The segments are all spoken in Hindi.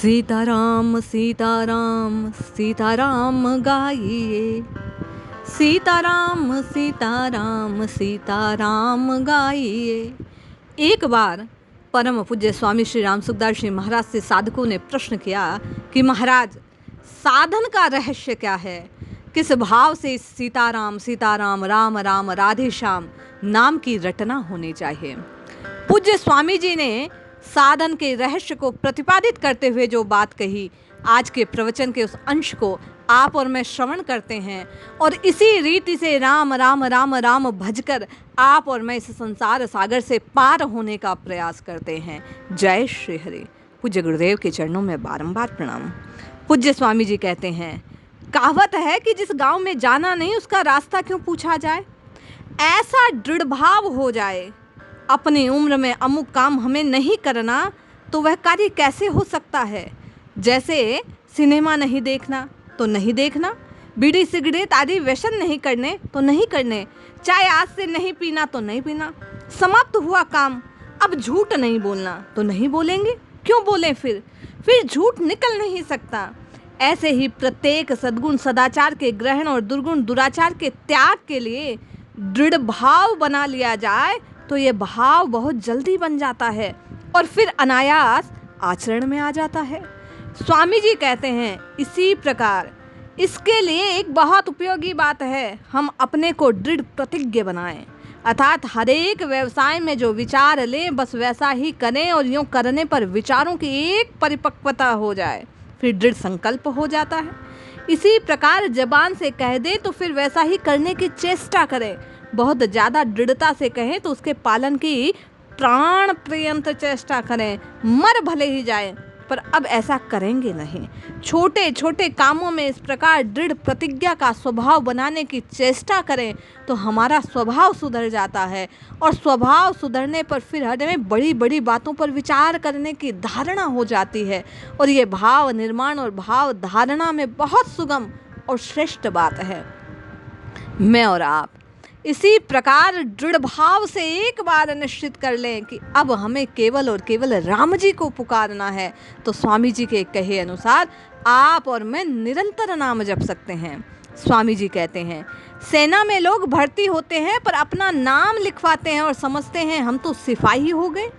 सीताराम सीताराम सीताराम गाइए, सीताराम सीताराम सीताराम गाइए। एक बार परम पूज्य स्वामी श्री राम सुखदास जी महाराज से साधकों ने प्रश्न किया कि महाराज, साधन का रहस्य क्या है? किस भाव से सीताराम सीताराम राम राम राधे श्याम नाम की रटना होनी चाहिए? पूज्य स्वामी जी ने साधन के रहस्य को प्रतिपादित करते हुए जो बात कही, आज के प्रवचन के उस अंश को आप और मैं श्रवण करते हैं और इसी रीति से राम राम राम राम भजकर आप और मैं इस संसार सागर से पार होने का प्रयास करते हैं। जय श्री हरि। पूज्य गुरुदेव के चरणों में बारंबार प्रणाम। पूज्य स्वामी जी कहते हैं, कहावत है कि जिस गांव में जाना नहीं उसका रास्ता क्यों पूछा जाए। ऐसा दृढ़ भाव हो जाए, अपनी उम्र में अमुक काम हमें नहीं करना तो वह कार्य कैसे हो सकता है। जैसे सिनेमा नहीं देखना तो नहीं देखना, बीड़ी सिगरेट आदि व्यसन नहीं करने तो नहीं करने, चाय आज से नहीं पीना तो नहीं पीना। समाप्त हुआ काम, अब झूठ नहीं बोलना तो नहीं बोलेंगे, क्यों बोलें फिर झूठ निकल नहीं सकता। ऐसे ही प्रत्येक सद्गुण सदाचार के ग्रहण और दुर्गुण दुराचार के त्याग के लिए दृढ़ भाव बना लिया जाए तो ये भाव बहुत जल्दी बन जाता है और फिर अनायास आचरण में आ जाता है। स्वामी जी कहते हैं, इसी प्रकार इसके लिए एक बहुत उपयोगी बात है, हम अपने को दृढ़ प्रतिज्ञ बनाएं, अर्थात हर एक व्यवसाय में जो विचार लें बस वैसा ही करें और यूँ करने पर विचारों की एक परिपक्वता हो जाए, फिर दृढ़ संकल्प हो जाता है। इसी प्रकार जबान से कह दे तो फिर वैसा ही करने की चेष्टा करें, बहुत ज़्यादा दृढ़ता से कहें तो उसके पालन की प्राण पर्यंत चेष्टा करें, मर भले ही जाए पर अब ऐसा करेंगे नहीं। छोटे छोटे कामों में इस प्रकार दृढ़ प्रतिज्ञा का स्वभाव बनाने की चेष्टा करें तो हमारा स्वभाव सुधर जाता है और स्वभाव सुधरने पर फिर हमें बड़ी बड़ी बातों पर विचार करने की धारणा हो जाती है और ये भाव निर्माण और भाव धारणा में बहुत सुगम और श्रेष्ठ बात है। मैं और आप इसी प्रकार दृढ़ भाव से एक बार निश्चित कर लें कि अब हमें केवल और केवल राम जी को पुकारना है तो स्वामी जी के कहे अनुसार आप और मैं निरंतर नाम जप सकते हैं। स्वामी जी कहते हैं, सेना में लोग भर्ती होते हैं पर अपना नाम लिखवाते हैं और समझते हैं हम तो सिपाही हो गए।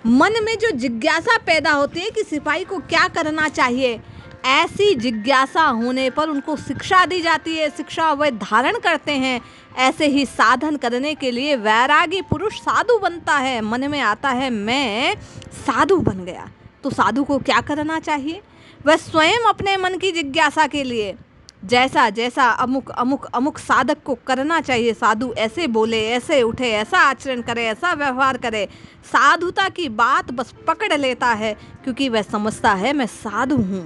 मन में जो जिज्ञासा पैदा होती है कि सिपाही को क्या करना चाहिए, ऐसी जिज्ञासा होने पर उनको शिक्षा दी जाती है, शिक्षा वह धारण करते हैं। ऐसे ही साधन करने के लिए वैरागी पुरुष साधु बनता है। मन में आता है मैं साधु बन गया तो साधु को क्या करना चाहिए, वह स्वयं अपने मन की जिज्ञासा के लिए जैसा जैसा अमुक अमुक अमुक साधक को करना चाहिए, साधु ऐसे बोले, ऐसे उठे, ऐसा आचरण करे, ऐसा व्यवहार करे, साधुता की बात बस पकड़ लेता है क्योंकि वह समझता है मैं साधु हूँ,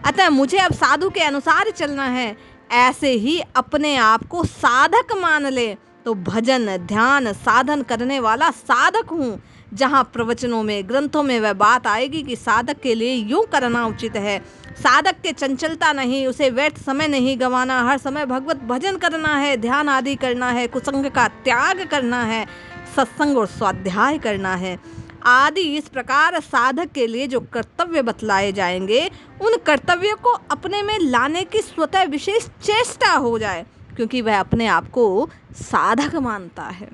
अतः मुझे अब साधु के अनुसार चलना है। ऐसे ही अपने आप को साधक मान ले तो भजन ध्यान साधन करने वाला साधक हूँ। जहाँ प्रवचनों में ग्रंथों में वह बात आएगी कि साधक के लिए यूँ करना उचित है, साधक के चंचलता नहीं, उसे व्यर्थ समय नहीं गंवाना, हर समय भगवत भजन करना है, ध्यान आदि करना है, कुसंग का त्याग करना है, सत्संग और स्वाध्याय करना है आदि। इस प्रकार साधक के लिए जो कर्तव्य बतलाए जाएंगे उन कर्तव्यों को अपने में लाने की स्वतः विशेष चेष्टा हो जाए क्योंकि वह अपने आप को साधक मानता है।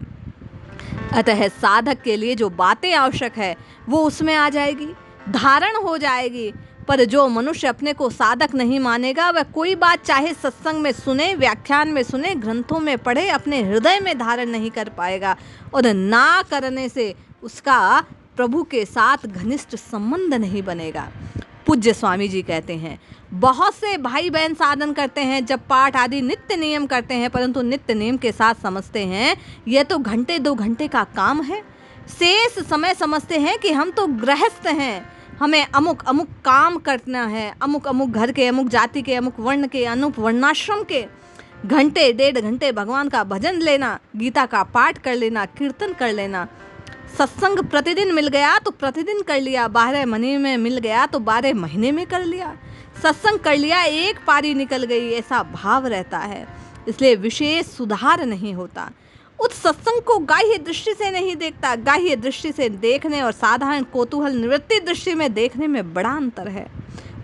अतः साधक के लिए जो बातें आवश्यक है वो उसमें आ जाएगी, धारण हो जाएगी। पर जो मनुष्य अपने को साधक नहीं मानेगा वह कोई बात चाहे सत्संग में सुने, व्याख्यान में सुने, ग्रंथों में पढ़े, अपने हृदय में धारण नहीं कर पाएगा और ना करने से उसका प्रभु के साथ घनिष्ठ संबंध नहीं बनेगा। पूज्य स्वामी जी कहते हैं, बहुत से भाई बहन साधन करते हैं, जब पाठ आदि नित्य नियम करते हैं, परंतु नित्य नियम के साथ समझते हैं यह तो घंटे 2 घंटे का काम है। शेष समय समझते हैं कि हम तो गृहस्थ हैं, हमें अमुक अमुक काम करना है, अमुक अमुक घर के, अमुक जाति के, अमुक वर्ण के, अमुक वर्णाश्रम के। घंटे 1.5 घंटे भगवान का भजन लेना, गीता का पाठ कर लेना, कीर्तन कर लेना, सत्संग प्रतिदिन मिल गया तो प्रतिदिन कर लिया, 12 महीने में मिल गया तो 12 महीने में कर लिया, सत्संग कर लिया, एक पारी निकल गई, ऐसा भाव रहता है। इसलिए विशेष सुधार नहीं होता उस सत्संग को बाह्य दृष्टि से नहीं देखता। बाह्य दृष्टि से देखने और साधारण कौतूहल निवृत्ति दृष्टि में देखने में बड़ा अंतर है।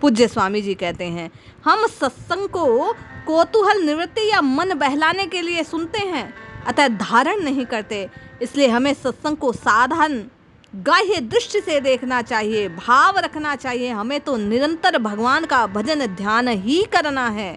पूज्य स्वामी जी कहते हैं, हम सत्संग को कौतूहल निवृत्ति या मन बहलाने के लिए सुनते हैं, अतः धारण नहीं करते। इसलिए हमें सत्संग को साधारण बाह्य दृष्टि से देखना चाहिए, भाव रखना चाहिए। हमें तो निरंतर भगवान का भजन ध्यान ही करना है।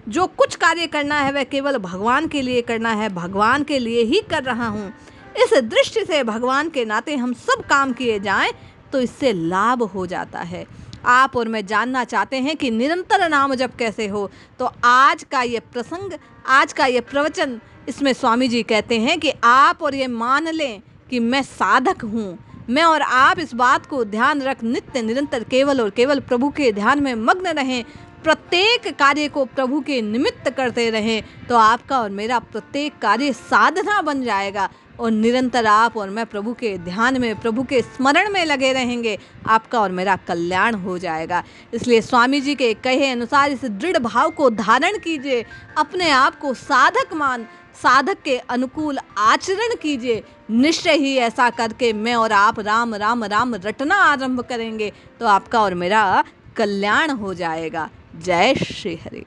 जो कुछ कार्य करना है वह केवल भगवान के लिए करना है, भगवान के लिए ही कर रहा हूँ। इस दृष्टि से भगवान के नाते हम सब काम किए जाएं तो इससे लाभ हो जाता है। आप और मैं जानना चाहते हैं कि निरंतर नाम जप कैसे हो, तो आज का ये प्रसंग, आज का ये प्रवचन, इसमें स्वामी जी कहते हैं कि आप और ये मान लें कि मैं साधक हूँ। मैं और आप इस बात को ध्यान रख नित्य निरंतर केवल और केवल प्रभु के ध्यान में मग्न रहें, प्रत्येक कार्य को प्रभु के निमित्त करते रहें, तो आपका और मेरा प्रत्येक कार्य साधना बन जाएगा और निरंतर आप और मैं प्रभु के ध्यान में, प्रभु के स्मरण में लगे रहेंगे। आपका और मेरा कल्याण हो जाएगा। इसलिए स्वामी जी के कहे अनुसार इस दृढ़ भाव को धारण कीजिए, अपने आप को साधक मान, साधक के अनुकूल आचरण कीजिए। निश्चय ही ऐसा करके मैं और आप राम राम राम रटना आरंभ करेंगे तो आपका और मेरा कल्याण हो जाएगा। जय श्री हरि।